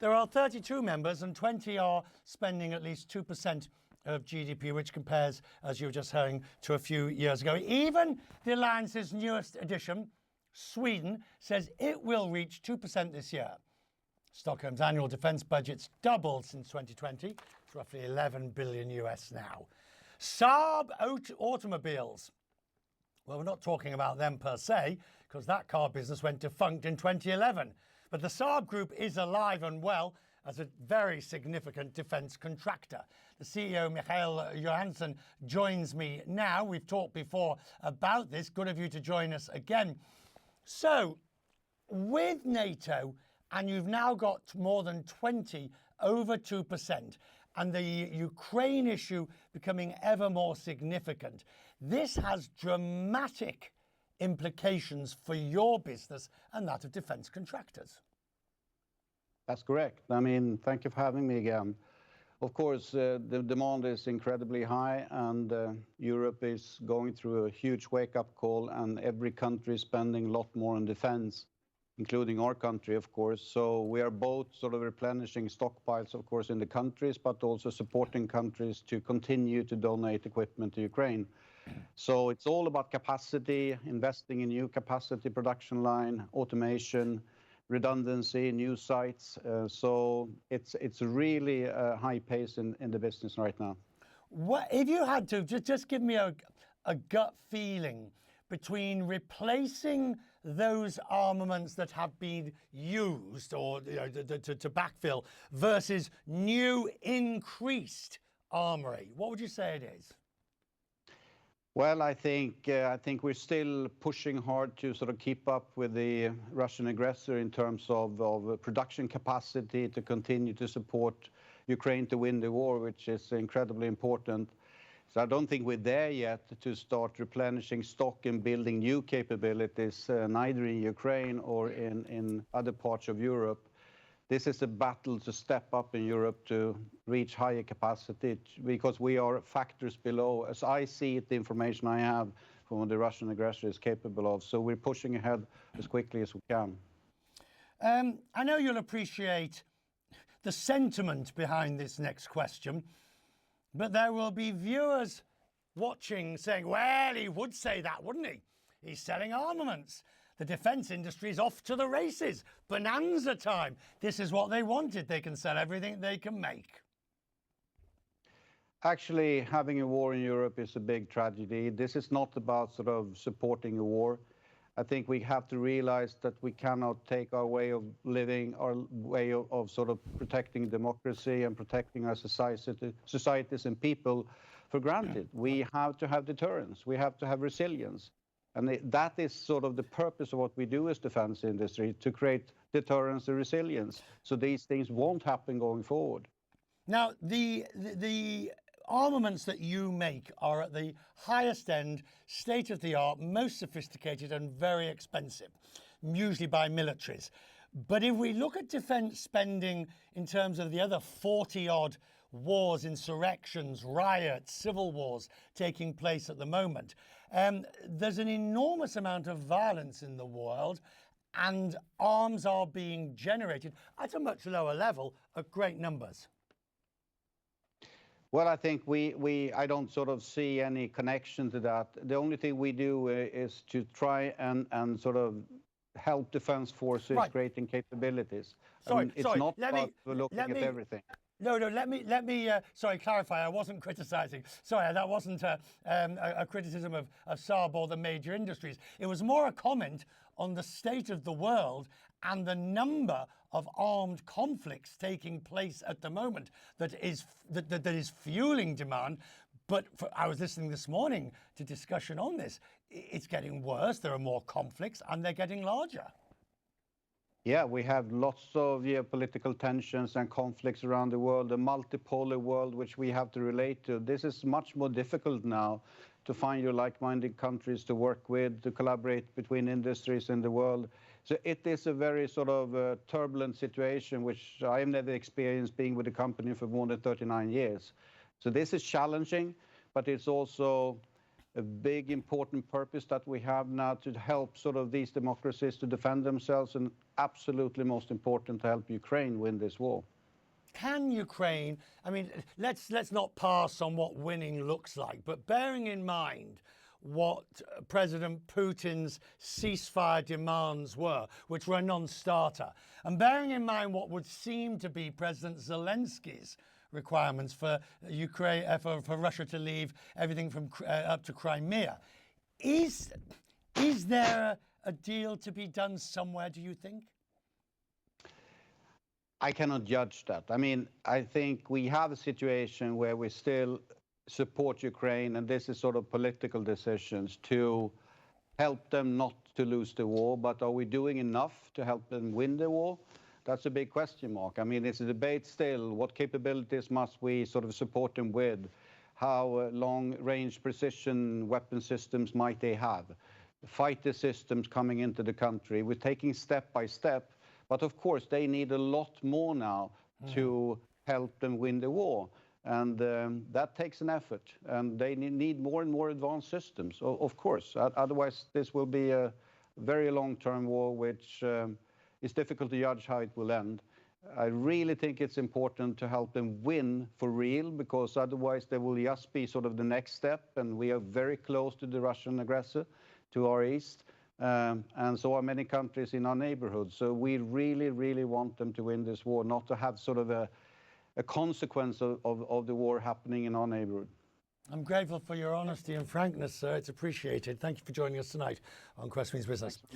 There are 32 members and 20 are spending at least 2% of GDP, which compares, as you were just hearing, to a few years ago. Even the alliance's newest edition, Sweden, says it will reach 2% this year. Stockholm's annual defence budget's doubled since 2020. It's roughly 11 billion US now. Saab automobiles. Well, we're not talking about them per se, because that car business went defunct in 2011. But the Saab group is alive and well as a very significant defence contractor. The CEO, Micael Johansson, joins me now. We've talked before about this. Good of you to join us again. So, with NATO, and you've now got more than 20 over 2%, and the Ukraine issue becoming ever more significant, this has dramatic implications for your business and that of defence contractors. That's correct. I mean, thank you for having me again. Of course, the demand is incredibly high, and Europe is going through a huge wake-up call, and every country is spending a lot more on defense, including our country, of course. So we are both sort of replenishing stockpiles, of course, in the countries, but also supporting countries to continue to donate equipment to Ukraine. So it's all about capacity, investing in new capacity, production line, automation, redundancy, new sites. So it's really a high pace in the business right now. What, if you had to, just give me a gut feeling between replacing those armaments that have been used or to backfill versus new increased armory. What would you say it is? Well, I think we're still pushing hard to sort of keep up with the Russian aggressor in terms of production capacity to continue to support Ukraine to win the war, which is incredibly important. So I don't think we're there yet to start replenishing stock and building new capabilities, neither in Ukraine or in other parts of Europe. This is a battle to step up in Europe to reach higher capacity because we are factors below, as I see it, the information I have from what the Russian aggressor is capable of. So we're pushing ahead as quickly as we can. I know you'll appreciate the sentiment behind this next question, but there will be viewers watching saying, well, he would say that, wouldn't he? He's selling armaments. The defence industry is off to the races. Bonanza time. This is what they wanted. They can sell everything they can make. Actually, having a war in Europe is a big tragedy. This is not about sort of supporting a war. I think we have to realize that we cannot take our way of living, our way of sort of protecting democracy and protecting our societies and people for granted. We have to have deterrence. We have to have resilience. And that is sort of the purpose of what we do as defense industry, to create deterrence and resilience. So these things won't happen going forward. Now, the armaments that you make are at the highest end, state-of-the-art, most sophisticated and very expensive, usually by militaries. But if we look at defense spending in terms of the other 40-odd wars, insurrections, riots, civil wars taking place at the moment, there's an enormous amount of violence in the world, and arms are being generated at a much lower level at great numbers. Well, I think I don't sort of see any connection to that. The only thing we do is to try and sort of help defense forces creating capabilities. It's not about looking at everything. No, let me clarify. I wasn't criticizing. Sorry, that wasn't a criticism of Saab or the major industries. It was more a comment on the state of the world and the number of armed conflicts taking place at the moment that is fueling demand. But I was listening this morning to discussion on this. It's getting worse. There are more conflicts and they're getting larger. Yeah, we have lots of geopolitical tensions and conflicts around the world, a multipolar world which we have to relate to. This is much more difficult now to find your like-minded countries to work with, to collaborate between industries in the world. So it is a very sort of turbulent situation, which I have never experienced being with the company for more than 39 years. So this is challenging, but it's also a big important purpose that we have now to help sort of these democracies to defend themselves, and absolutely most important to help Ukraine win this war. Can Ukraine, I mean, let's not pass on what winning looks like, but bearing in mind what President Putin's ceasefire demands were, which were a non-starter, and bearing in mind what would seem to be President Zelensky's requirements for Ukraine, for Russia to leave everything from up to Crimea, is there a deal to be done somewhere, do you think? I cannot judge that. I mean, I think we have a situation where we still support Ukraine, and this is sort of political decisions to help them not to lose the war. But are we doing enough to help them win the war? That's a big question mark. I mean, it's a debate still. What capabilities must we sort of support them with? How long-range precision weapon systems might they have? Fighter systems coming into the country. We're taking step by step. But of course, they need a lot more now to help them win the war. And that takes an effort. And they need more and more advanced systems, of course. Otherwise, this will be a very long-term war, which is difficult to judge how it will end. I really think it's important to help them win for real, because otherwise there will just be sort of the next step. And we are very close to the Russian aggressor to our east. And so are many countries in our neighborhood. So we really, really want them to win this war, not to have sort of a consequence of the war happening in our neighborhood. I'm grateful for your honesty and frankness, sir. It's appreciated. Thank you for joining us tonight on Quest Means Business.